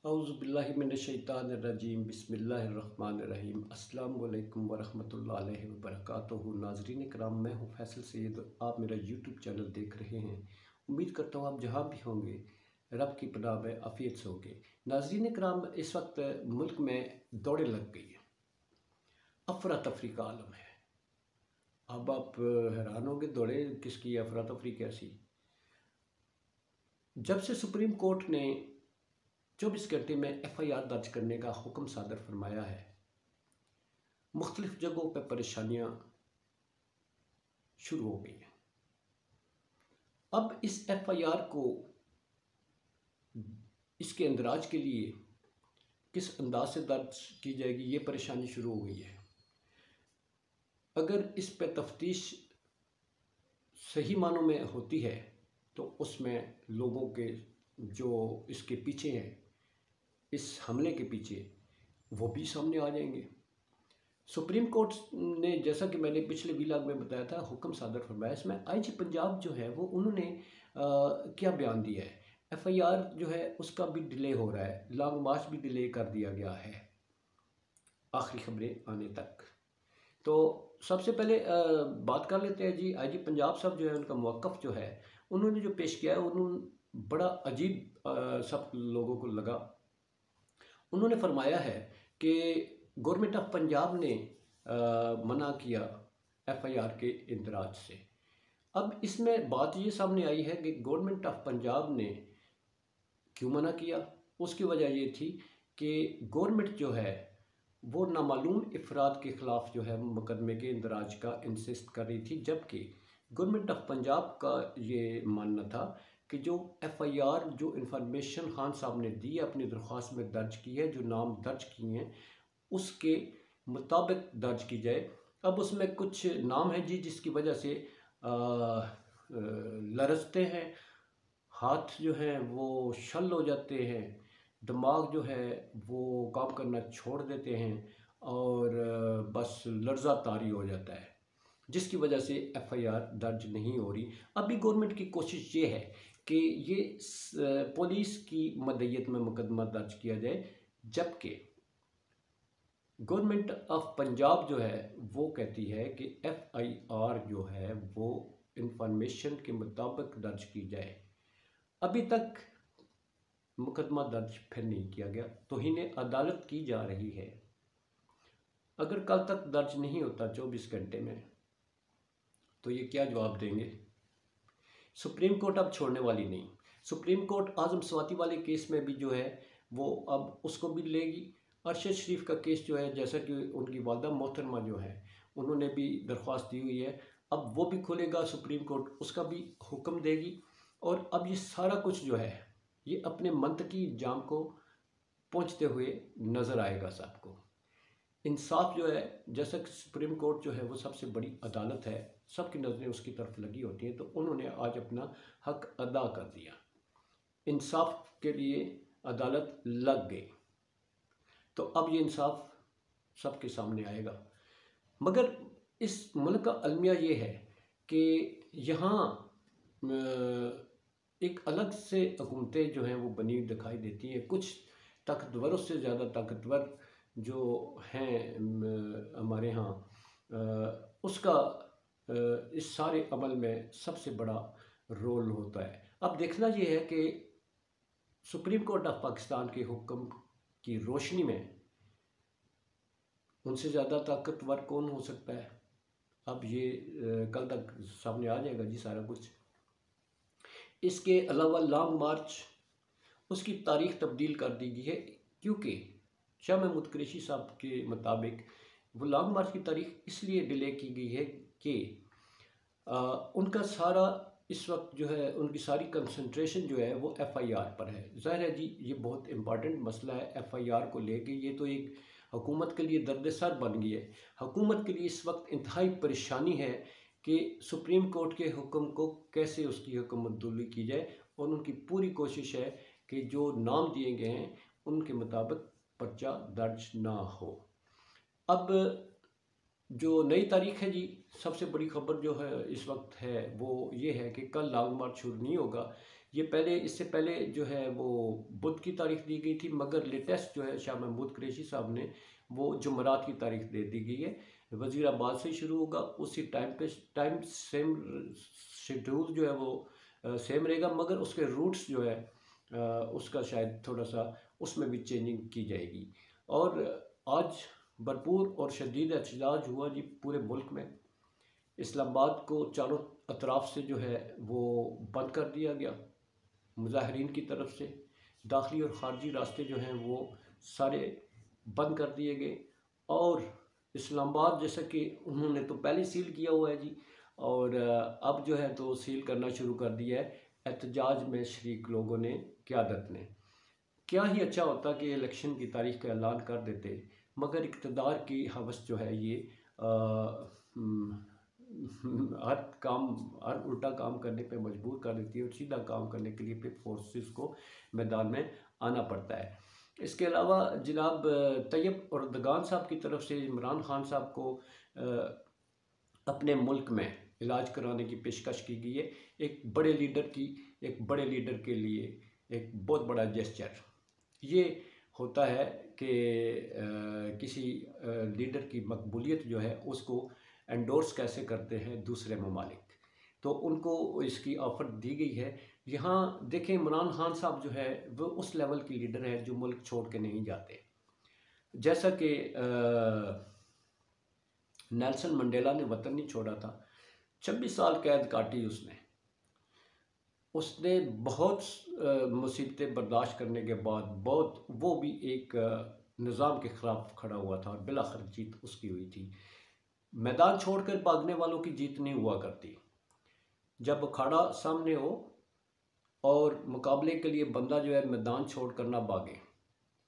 औज़ुबिल्लाहिमिनश्शैतानिर्रजीम बिस्मिल्लाहिर्रहमानिर्रहीम अस्सलामु अलैकुम वरहमतुल्लाहि वबरकातुहू। नाज़रीन किराम, मैं हूँ फैसल सैयद। आप मेरा यूट्यूब चैनल देख रहे हैं। उम्मीद करता हूँ आप जहाँ भी होंगे रब की पनाह में आफियत से होंगे। नाज़रीन किराम, इस वक्त मुल्क में दौड़े लग गई हैं, अफरा तफरी का आलम है। अब आप हैरान होंगे, दौड़े किसकी, अफरा तफरी कैसी। जब से सुप्रीम कोर्ट ने 24 घंटे में FIR दर्ज करने का हुक्म सादर फरमाया है, मुख्तलिफ जगहों पर परेशानियां शुरू हो गई हैं। अब इस FIR को, इसके अंदराज के लिए किस अंदाज से दर्ज की जाएगी, ये परेशानी शुरू हो गई है। अगर इस पर तफ्तीश सही मानों में होती है तो उसमें लोगों के जो इसके पीछे हैं, इस हमले के पीछे, वो भी सामने आ जाएंगे। सुप्रीम कोर्ट ने, जैसा कि मैंने पिछले व्लॉग में बताया था, हुक्म सादर फरमाया। इसमें IG पंजाब जो है वो उन्होंने क्या बयान दिया है। FIR जो है उसका भी डिले हो रहा है, लॉन्ग मार्च भी डिले कर दिया गया है आखिरी खबरें आने तक। तो सबसे पहले बात कर लेते हैं जी। IG पंजाब साहब जो है, उनका मौक़िफ़ जो है उन्होंने जो पेश किया है, उन्होंने बड़ा अजीब सब लोगों को लगा। उन्होंने फरमाया है कि गवर्नमेंट ऑफ पंजाब ने मना किया FIR के इंदराज से। अब इसमें बात ये सामने आई है कि गवर्नमेंट ऑफ पंजाब ने क्यों मना किया। उसकी वजह ये थी कि गवर्नमेंट जो है वो नामालूम अफराद के ख़िलाफ़ जो है मुकदमे के इंदराज का इंसिस्ट कर रही थी, जबकि गवर्नमेंट ऑफ पंजाब का ये मानना था कि जो FIR, जो इंफॉर्मेशन खान साहब ने दी है, अपनी दरख्वास्त में दर्ज की है, जो नाम दर्ज किए हैं, उसके मुताबिक दर्ज की जाए। अब उसमें कुछ नाम है जी जिसकी वजह से लरजते हैं, हाथ जो हैं वो शल हो जाते हैं, दिमाग जो है वो काम करना छोड़ देते हैं और बस लर्जा तारी हो जाता है, जिसकी वजह से FIR दर्ज नहीं हो रही। अभी गवर्नमेंट की कोशिश ये है कि ये पुलिस की मदयत में मुकदमा दर्ज किया जाए, जबकि गवर्नमेंट ऑफ पंजाब जो है वो कहती है कि FIR जो है वो इंफॉर्मेशन के मुताबिक दर्ज की जाए। अभी तक मुकदमा दर्ज फिर नहीं किया गया, तौहीन अदालत की जा रही है। अगर कल तक दर्ज नहीं होता 24 घंटे में, तो ये क्या जवाब देंगे। सुप्रीम कोर्ट अब छोड़ने वाली नहीं। सुप्रीम कोर्ट आज़म स्वाति वाले केस में भी जो है वो अब उसको भी लेगी। अरशद शरीफ का केस जो है, जैसा कि उनकी वालदा मोहतरमा जो है उन्होंने भी दरख्वास्त दी हुई है, अब वो भी खुलेगा, सुप्रीम कोर्ट उसका भी हुक्म देगी। और अब ये सारा कुछ जो है ये अपने मंतकी इंजाम को पहुंचते हुए नज़र आएगा सबको। इंसाफ जो है, जैसा कि सुप्रीम कोर्ट जो है वो सबसे बड़ी अदालत है, सबकी नज़रें उसकी तरफ लगी होती हैं, तो उन्होंने आज अपना हक अदा कर दिया, इंसाफ के लिए अदालत लग गई। तो अब ये इंसाफ सबके सामने आएगा। मगर इस मुल्क का अलमिया ये है कि यहाँ एक अलग से हुकूमतें जो हैं वो बनी दिखाई देती हैं। कुछ ताकतवरों से ज़्यादा ताकतवर जो हैं हमारे यहाँ, उसका इस सारे अमल में सबसे बड़ा रोल होता है। अब देखना ये है कि सुप्रीम कोर्ट ऑफ पाकिस्तान के हुक्म की रोशनी में उनसे ज़्यादा ताकतवर कौन हो सकता है। अब ये कल तक सामने आ जाएगा जी सारा कुछ। इसके अलावा लॉन्ग मार्च, उसकी तारीख़ तब्दील कर दी गई है, क्योंकि शाह महमूद कुरैशी साहब के मुताबिक वो लॉन्ग मार्च की तारीख़ इसलिए डिले की गई है कि उनका सारा इस वक्त जो है, उनकी सारी कंसंट्रेशन जो है वो FIR पर है। ज़ाहिर है जी ये बहुत इम्पॉर्टेंट मसला है FIR को लेके। ये तो एक हुकूमत के लिए दर्द सर बन गई है। हुकूमत के लिए इस वक्त इंतहाई परेशानी है कि सुप्रीम कोर्ट के हुक्म को कैसे उसकी हुक्मतुल्ली की जाए, और उनकी पूरी कोशिश है कि जो नाम दिए गए हैं उनके मुताबिक पर्चा दर्ज ना हो। अब जो नई तारीख है जी, सबसे बड़ी खबर जो है इस वक्त है वो ये है कि कल लॉन्ग मार्च शुरू नहीं होगा, ये पहले, इससे पहले जो है वो बुध की तारीख दी गई थी, मगर लेटेस्ट जो है शाह महमूद कुरैशी साहब ने वो जुमेरात की तारीख दे दी गई है। वज़ीराबाद से शुरू होगा, उसी टाइम पे टाइम सेम शेड्यूल जो है वो सेम रहेगा, मगर उसके रूट्स जो है उसका शायद थोड़ा सा उसमें भी चेंजिंग की जाएगी। और आज भरपूर और शदीद एहतजाज हुआ जी पूरे मुल्क में। इस्लामाबाद को चारों अतराफ से जो है वो बंद कर दिया गया मुजाहिरीन की तरफ से। दाखिली और ख़ारजी रास्ते जो हैं वो सारे बंद कर दिए गए। और इस्लामाबाद जैसा कि उन्होंने तो पहले सील किया हुआ है जी, और अब जो है तो सील करना शुरू कर दिया है एहतजाज में शरीक लोगों ने, क़यादत ने। क्या ही अच्छा होता कि इलेक्शन की तारीख का ऐलान कर देते, मगर इक़्तिदार की हवस जो है ये हर उल्टा काम करने पे मजबूर कर देती है, और सीधा काम करने के लिए फिर फोर्सेस को मैदान में आना पड़ता है। इसके अलावा जनाब तैयब अर्दगान साहब की तरफ से इमरान खान साहब को अपने मुल्क में इलाज कराने की पेशकश की गई है। एक बड़े लीडर के लिए एक बहुत बड़ा जेस्चर ये होता है कि किसी लीडर की मकबूलियत जो है उसको एंडोर्स कैसे करते हैं दूसरे ममालिक, तो उनको इसकी ऑफ़र दी गई है। यहाँ देखें, इमरान खान साहब जो है वो उस लेवल की लीडर है जो मुल्क छोड़ के नहीं जाते। जैसा कि नेल्सन मंडेला ने वतन नहीं छोड़ा था, 26 साल कैद काटी उसने बहुत मुसीबतें बर्दाश्त करने के बाद बहुत वो भी एक निज़ाम के ख़िलाफ़ खड़ा हुआ था, और बिलाखिर जीत उसकी हुई थी। मैदान छोड़कर भागने वालों की जीत नहीं हुआ करती। जब अखाड़ा सामने हो और मुकाबले के लिए बंदा जो है मैदान छोड़ कर ना भागे,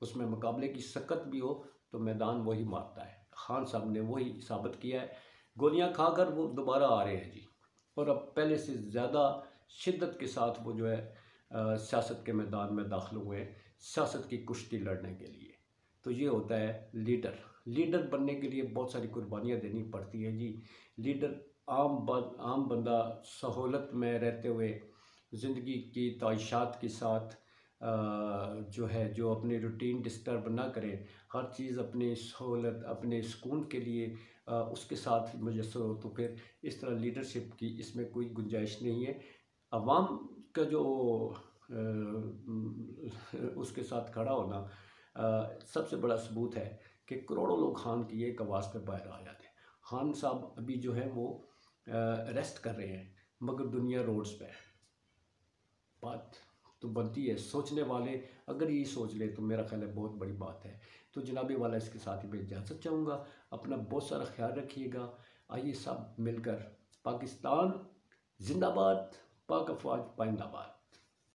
उसमें मुकाबले की सकत भी हो, तो मैदान वही मारता है। खान साहब ने वही साबित किया है। गोलियां खाकर वो दोबारा आ रहे हैं जी, और अब पहले से ज़्यादा शिद्दत के साथ वो जो है सियासत के मैदान में दाखिल हुए हैं, सियासत की कुश्ती लड़ने के लिए। तो ये होता है लीडर बनने के लिए बहुत सारी कुर्बानियाँ देनी पड़ती है जी। लीडर आम बंदा सहूलत में रहते हुए ज़िंदगी की ख्वाहिशात के साथ जो अपनी रूटीन डिस्टर्ब ना करें, हर चीज़ अपनी सहूलत अपने सुकून के लिए उसके साथ मुयस्सर हो, तो फिर इस तरह लीडरशिप की इसमें कोई गुंजाइश नहीं है। अवाम का जो उसके साथ खड़ा होना सबसे बड़ा सबूत है कि करोड़ों लोग खान की एक आवाज़ पर बाहर आ जाते हैं। खान साहब अभी जो है वो रेस्ट कर रहे हैं, मगर दुनिया रोड्स पे है। बात तो बनती है, सोचने वाले अगर ये सोच ले तो मेरा ख्याल है बहुत बड़ी बात है। तो जनाबे वाला इसके साथ ही मैं इजाज़त चाहूँगा। अपना बहुत सारा ख्याल रखिएगा। आइए सब मिलकर पाकिस्तान जिंदाबाद, पाक अफवाज पाइंदाबाद।